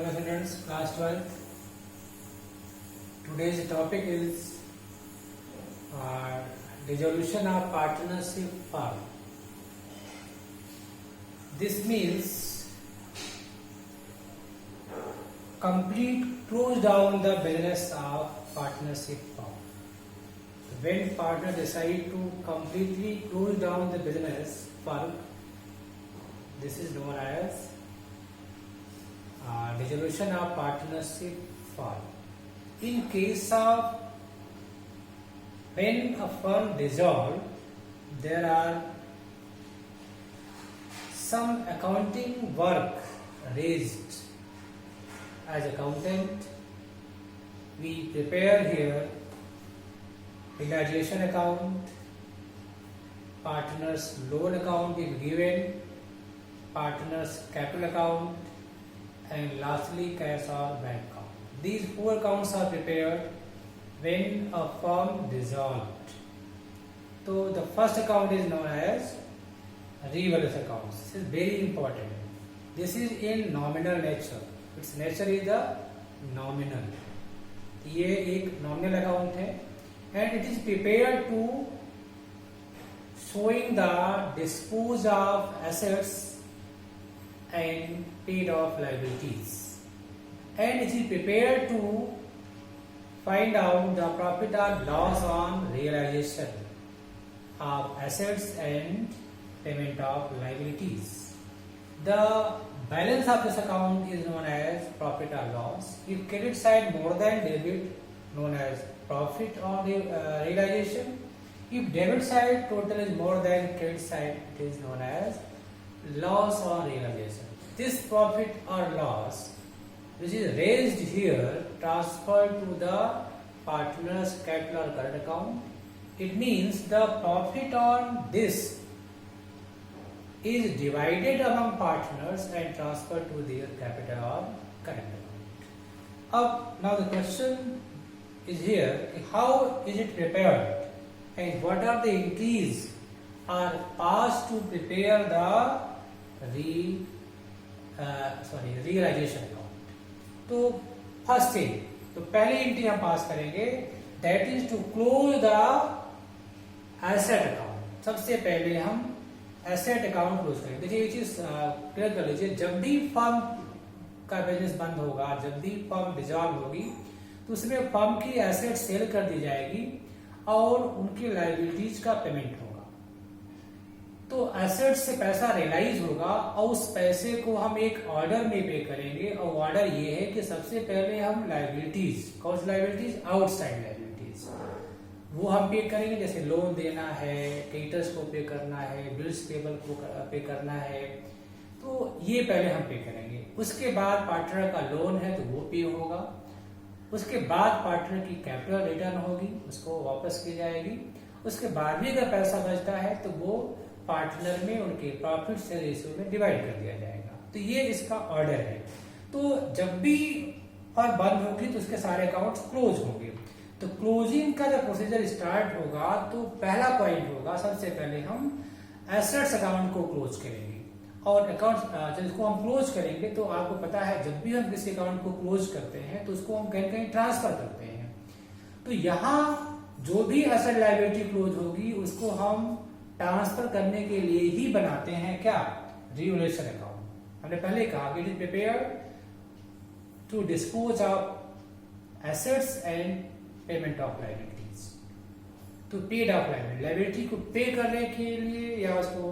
Hello students, class 12. Today's topic is dissolution of partnership firm. This means complete close down the business of partnership firm. When partner decide to completely close down the business firm, this is known as dissolution of partnership firm. In case of when a firm dissolved, there are some accounting work raised. As accountant, we prepare here realization account, partners loan account is given, partners capital account, and lastly cash or bank account. These four accounts are prepared when a firm dissolved. So the first account is known as revaluation account. This is very important. This is in nominal nature. Its nature is the nominal. ये एक nominal account है and it is prepared to showing the dispose of assets and paid off liabilities, and it is prepared to find out the profit or loss on realization of assets and payment of liabilities. The balance of this account is known as profit or loss. If credit side more than debit, known as profit or realization. If debit side total is more than credit side, it is known as loss or realization. This profit or loss which is raised here transferred to the partner's capital or current account. It means the profit on this is divided among partners and transferred to their capital or current account. Now the question is here, how is it prepared and what are the entries are passed to prepare the realization account. तो first thing, तो पहली entry हम pass करेंगे that is to close the asset account. सबसे पहले हम asset account close करेंगे. देखिए ये चीज क्लियर कर लीजिए, जब भी फर्म का बिजनेस बंद होगा, जब भी फर्म डिसॉल्व होगी, तो उसमें फर्म की एसेट सेल कर दी जाएगी और उनकी लायबिलिटीज का पेमेंट होगा. तो एसेट से पैसा रियलाइज होगा और उस पैसे को हम एक ऑर्डर में पे करेंगे. और ऑर्डर ये है कि सबसे पहले हम लायबिलिटीज, कौन सी लायबिलिटीज, आउटसाइड लायबिलिटीज, वो हम पे करेंगे. जैसे लोन देना है, क्रेडिटर्स को पे करना है, बिल्स पेबल को पे करना है, तो ये पहले हम पे करेंगे. उसके बाद पार्टनर का लोन है तो वो पे होगा. उसके बाद पार्टनर की कैपिटल रिटर्न होगी, उसको वापस की जाएगी. उसके बाद भी अगर पैसा बचता है तो वो पार्टनर में उनके प्रॉफिट से रेशियो में डिवाइड कर दिया जाएगा. तो ये इसका ऑर्डर है. तो जब भी फर्म बंद होगी तो उसके सारे अकाउंट्स क्लोज होंगे. तो क्लोजिंग का जब प्रोसीजर स्टार्ट होगा तो पहला पॉइंट होगा, सबसे पहले हम एसेट्स अकाउंट को क्लोज करेंगे. और अकाउंट जिसको हम क्लोज करेंगे तो आपको पता है जब भी हम किसी अकाउंट को क्लोज करते हैं तो उसको हम कहीं कहीं ट्रांसफर करते हैं. तो यहाँ जो भी एसेट लायबिलिटी क्लोज होगी उसको हम ट्रांसफर करने के लिए ही बनाते हैं क्या, रिवैल्यूएशन अकाउंट. हमने पहले कहा it is prepared to dispose of assets and payment of liabilities. तो पेड ऑफ लायबिलिटी को पे करने के लिए या उसको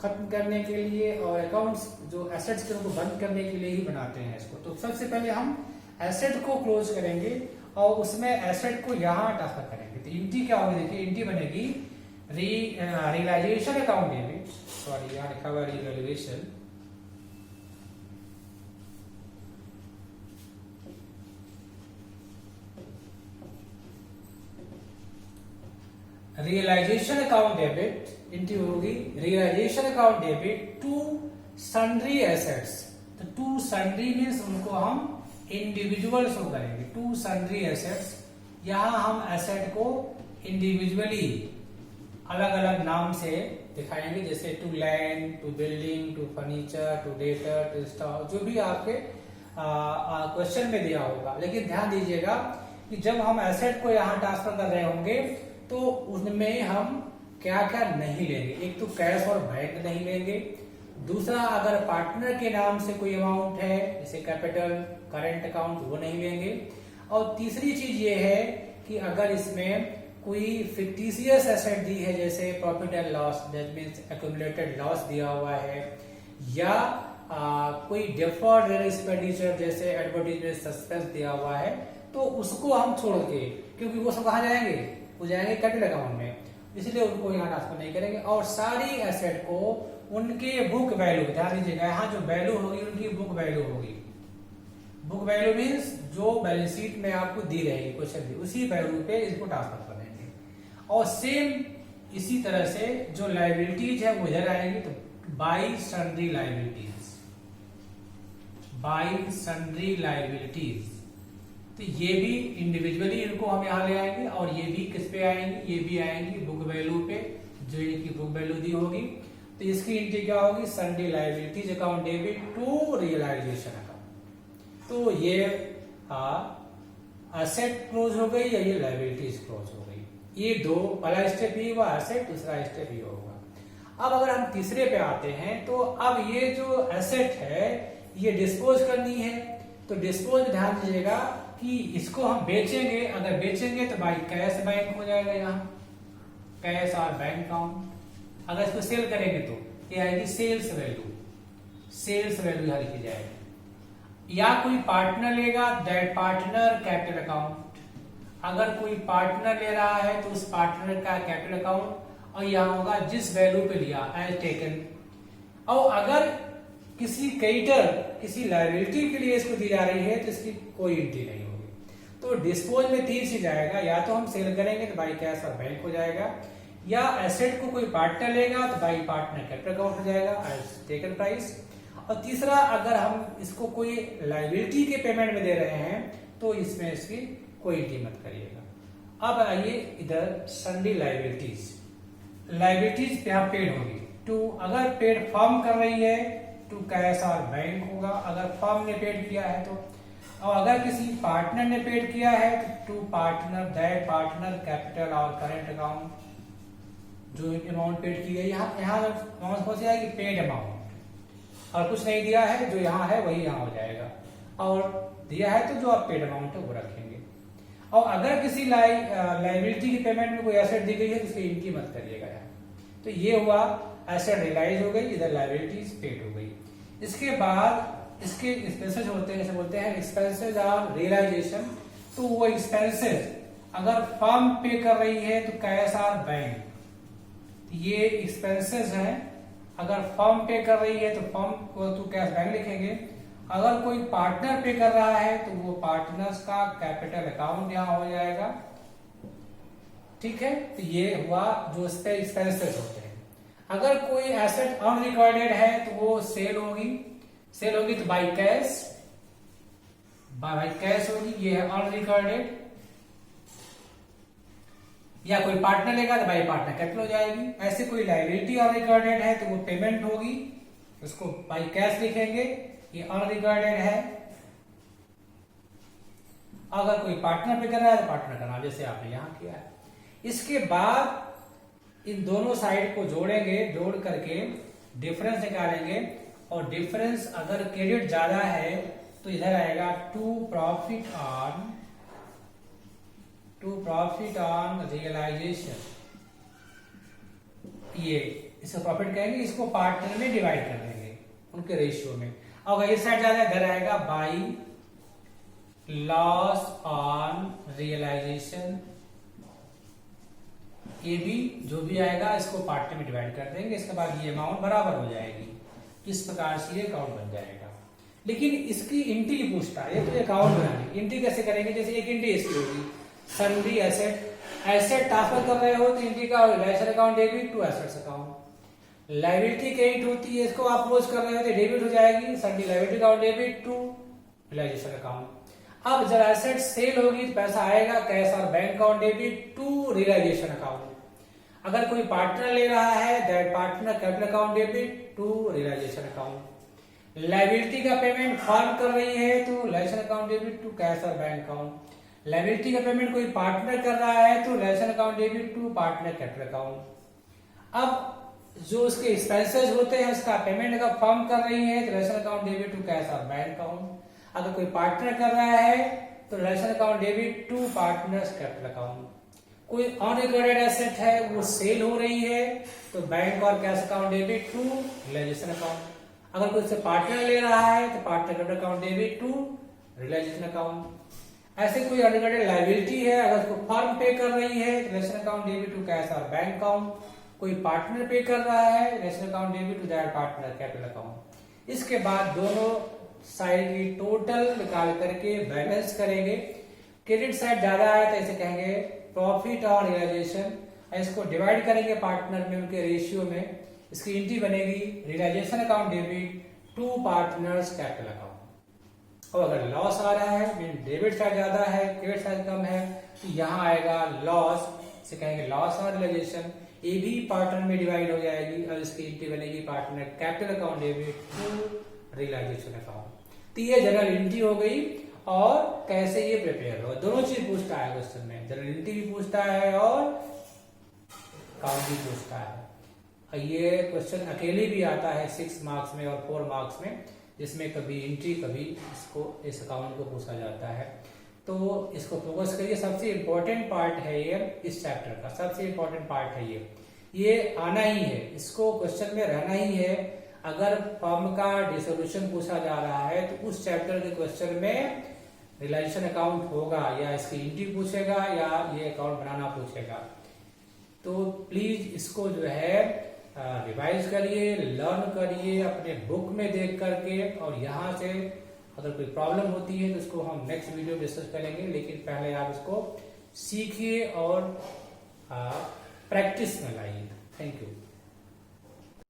खत्म करने के लिए, और अकाउंट्स जो एसेट्स के उनको बंद करने के लिए ही बनाते हैं इसको. तो सबसे पहले हम एसेट को क्लोज करेंगे और उसमें एसेट को यहाँ ट्रांसफर करेंगे. तो एंट्री क्या होगी, देखिए एंट्री बनेगी रियलाइजेशन अकाउंट डेबिट, सॉरी यहाँ लिखा हुआ revaluation, realisation account debit. Entry होगी realisation account debit to sundry assets. तो टू सन्ड्री मीन्स उनको हम इंडिविजुअल शो करेंगे. टू सन्ड्री एसेट्स, यहाँ हम एसेट को इंडिविजुअली अलग अलग नाम से दिखाएंगे, जैसे to land, to building, to furniture, to debtor, to stock, जो भी आपके क्वेश्चन में दिया होगा। लेकिन ध्यान दीजिएगा कि जब हम एसेट को यहाँ ट्रांसफर कर रहे होंगे तो उसमें हम क्या क्या नहीं लेंगे। एक तो कैश और बैंक नहीं लेंगे। दूसरा, अगर पार्टनर के नाम से कोई अमाउंट है जैसे कैपिटल, करेंट अकाउंट, वो नहीं लेंगे। और तीसरी चीज ये है कि अगर इसमें कोई फिक्टिशियस एसेट दी है जैसे profit and loss, that means accumulated loss दिया हुआ है, या कोई डिफर्ड एक्सपेंडिचर जैसे एडवर्टाइजमेंट सस्पेंस दिया हुआ है, तो उसको हम छोड़ के, क्योंकि वो सब कहाँ जाएंगे, वो जाएंगे कैपिटल अकाउंट में, इसलिए उनको यहाँ ट्रांसफर नहीं करेंगे। और सारी एसेट को उनके बुक वैल्यू, ध्यान दीजिएगा यहाँ जो वैल्यू होगी उनकी बुक वैल्यू होगी। बुक वैल्यू मीन्स जो बैलेंस शीट में आपको दी रहेगी क्वेश्चन दी, उसी वैल्यू पे इसको ट्रांसफर कर देंगे। और सेम इसी तरह से जो लायबिलिटीज है वो इधर आएंगी, तो by sundry liabilities, by sundry liabilities, तो ये भी इंडिविजुअली इनको हम यहाँ ले आएंगे। और ये भी किस पे आएंगी, ये भी आएंगी बुक वैल्यू पे, जो इनकी बुक वैल्यू दी होगी। तो इसकी एंट्री क्या होगी, sundry liabilities account debit to realisation account. तो ये एसेट क्लोज हो गई या ये लायबिलिटीज क्लोज हो गई। ये दो, पहला स्टेप ही हुआ एसेट, दूसरा स्टेप ये होगा। अब अगर हम तीसरे पे आते हैं तो अब ये जो एसेट है ये डिस्पोज करनी है। तो डिस्पोज ध्यान दीजिएगा कि इसको हम बेचेंगे, अगर बेचेंगे तो बाई कैश बैंक हो जाएगा, यहाँ कैश और बैंक अकाउंट। अगर इसको सेल करेंगे तो ये आएगी सेल्स वैल्यू, सेल्स वैल्यू यहाँ लिखी जाएगी। या कोई पार्टनर लेगा, दैट पार्टनर कैपिटल अकाउंट। अगर कोई पार्टनर ले रहा है तो उस पार्टनर का कैपिटल अकाउंट, और यहाँ होगा जिस वैल्यू पे लिया एज टेकन। और अगर किसी क्रेडिटर किसी लायबिलिटी के लिए इसको दी जा रही है तो इसकी कोई एंट्री नहीं होगी। तो डिस्पोज में तीन चीज आएगा, या तो हम सेल करेंगे तो बाई कैश और बैंक हो जाएगा, या एसेट को कोई पार्टनर लेगा तो बाई पार्टनर कैपिटल अकाउंट हो जाएगा एज टेकन प्राइस। और तीसरा, अगर हम इसको कोई लायबिलिटी के पेमेंट में दे रहे हैं तो इसमें इसकी कोई एंट्री मत करिएगा। अब आइए इधर सन्ड्री लायबिलिटीज, लायबिलिटीज यहाँ पेड होगी टू, अगर पेड फर्म कर रही है टू कैश और बैंक होगा, अगर फर्म ने पेड किया है तो। और अगर किसी पार्टनर ने पेड किया है तो to partner, that partner capital और करेंट अकाउंट, जो अमाउंट पेड की गई। यहाँ अमाउंट कौन सी आएगी, पेड अमाउंट। और कुछ नहीं दिया है, जो यहाँ है वही यहाँ हो जाएगा, और दिया है तो जो आप पेड अमाउंट है वो रखेंगे। और अगर किसी लायबिलिटी की पेमेंट में कोई एसेट दी गई है तो उसकी इनकी मत करिएगा यहाँ। तो ये हुआ एसेट रियलाइज हो गई, इधर लायबिलिटीज पेड हो गई। इसके बाद इसके एक्सपेंसेस होते हैं, जैसे बोलते हैं एक्सपेंसेस ऑन रियलाइजेशन। तो वो एक्सपेंसेस अगर फर्म पे कर रही है तो कैश और बैंक, ये एक्सपेंसेस हैं। अगर फर्म पे कर रही है तो फर्म को तो कैश बैंक लिखेंगे। अगर कोई पार्टनर पे कर रहा है तो वो पार्टनर्स का कैपिटल अकाउंट यहाँ हो जाएगा। ठीक है, तो ये हुआ जो इस पे एक्सपेंसेस होते हैं। अगर कोई एसेट अनरिकॉर्डेड है तो वो सेल होगी, सेल होगी तो बाई कैश, बाई कैश होगी, ये है अनरिकॉर्डेड। या कोई पार्टनर लेगा तो बाई पार्टनर कैपिटल हो जाएगी। ऐसे कोई लायबिलिटी अनरिकॉर्डेड है तो वो पेमेंट होगी, उसको बाई कैश लिखेंगे, ये अनरिकॉर्डेड है। अगर कोई पार्टनर पे कर रहा है तो पार्टनर का नाम, जैसे आपने यहां किया है। इसके बाद इन दोनों साइड को जोड़ेंगे, जोड़ करके डिफरेंस निकालेंगे। और डिफरेंस अगर क्रेडिट ज्यादा है तो इधर आएगा टू प्रॉफिट ऑन रियलाइजेशन। ये इसको प्रॉफिट कहेंगे, इसको पार्टनर में डिवाइड कर देंगे उनके रेशियो में। अगर इस साइड ज्यादा इधर आएगा बाई लॉस ऑन रियलाइजेशन। ये भी जो भी आएगा इसको पार्टनर में डिवाइड कर देंगे। इसके बाद ये अमाउंट बराबर हो जाएगी। इस प्रकार से ये अकाउंट बन जाएगा। लेकिन इसकी एंट्री पूछता है, ये तो अकाउंट बनानी, एंट्री कैसे करेंगे। जैसे एक एंट्री इसकी होगी सन्ड्री एसेट ट्रांसफर कर रहे हो तो एंट्री का realisation account debit to assets account. Liability credit होती है, इसको आप क्लोज कर रहे हो तो डेबिट हो जाएगी, sundry liability account debit to realisation account. अब जब एसेट सेल होगी तो पैसा आएगा कैश और bank account debit to realisation account. अगर कोई पार्टनर ले रहा है that partner capital account debit to realisation account. Liability का पेमेंट फर्म कर रही है तो relation account debit to cash और बैंक अकाउंट। लायबिलिटी का पेमेंट कोई पार्टनर कर रहा है तो relation account debit to partner capital account. अब जो उसके एक्सपेंसेस होते हैं उसका पेमेंट का फर्म कर रही है तो relation account debit to cash और बैंक अकाउंट। अगर कोई पार्टनर कर रहा है तो relation account debit to partners capital account. कोई अनरिकॉर्डेड एसेट है वो सेल हो रही है तो बैंक और cash account debit to realisation account. अगर कोई से पार्टनर ले रहा है तो partner capital account debit to realisation account. ऐसे कोई अनरिकॉर्डेड लायबिलिटी है अगर उसको फर्म पे कर रही है तो relation account debit to cash और बैंक अकाउंट। कोई पार्टनर पे कर रहा है relation account debit to that partner capital account. इसके बाद दोनों साइड की टोटल निकाल करके बैलेंस करेंगे। क्रेडिट साइड ज्यादा है तो ऐसे कहेंगे प्रॉफिट और रियलाइजेशन। इसको डिवाइड करेंगे पार्टनर में उनके रेशियो में, इसकी एंट्री बनेगी realisation account debit to partners capital account. और अगर लॉस आ रहा है मीन डेबिट साइड ज्यादा है क्रेडिट साइड कम है तो यहाँ आएगा लॉस, इसे कहेंगे लॉस और रियलाइजेशन। ये भी पार्टनर में डिवाइड हो जाएगी और इसकी एंट्री बनेगी partner capital account debit to realisation account. तो ये जनरल एंट्री हो गई। और कैसे ये प्रिपेयर हो, दोनों चीज पूछता है क्वेश्चन में, जनरल एंट्री भी पूछता है और अकाउंट भी पूछता है। ये क्वेश्चन अकेले भी आता है 6 मार्क्स में और 4 मार्क्स में, जिसमें कभी एंट्री कभी इस अकाउंट को पूछा जाता है। तो इसको फोकस करिए, सबसे इंपॉर्टेंट पार्ट है ये, इस चैप्टर का सबसे इंपॉर्टेंट पार्ट है ये आना ही है, इसको क्वेश्चन में रहना ही है। अगर फर्म का डिसोल्यूशन पूछा जा रहा है तो उस चैप्टर के क्वेश्चन में रियलाइजेशन अकाउंट होगा या इसकी एंट्री पूछेगा या ये अकाउंट बनाना पूछेगा। तो प्लीज इसको जो है रिवाइज करिए, लर्न करिए अपने बुक में देख करके, और यहाँ से अगर कोई प्रॉब्लम होती है तो उसको हम नेक्स्ट वीडियो डिस्कस करेंगे। लेकिन पहले आप इसको सीखिए और प्रैक्टिस में लाइए। Thank you.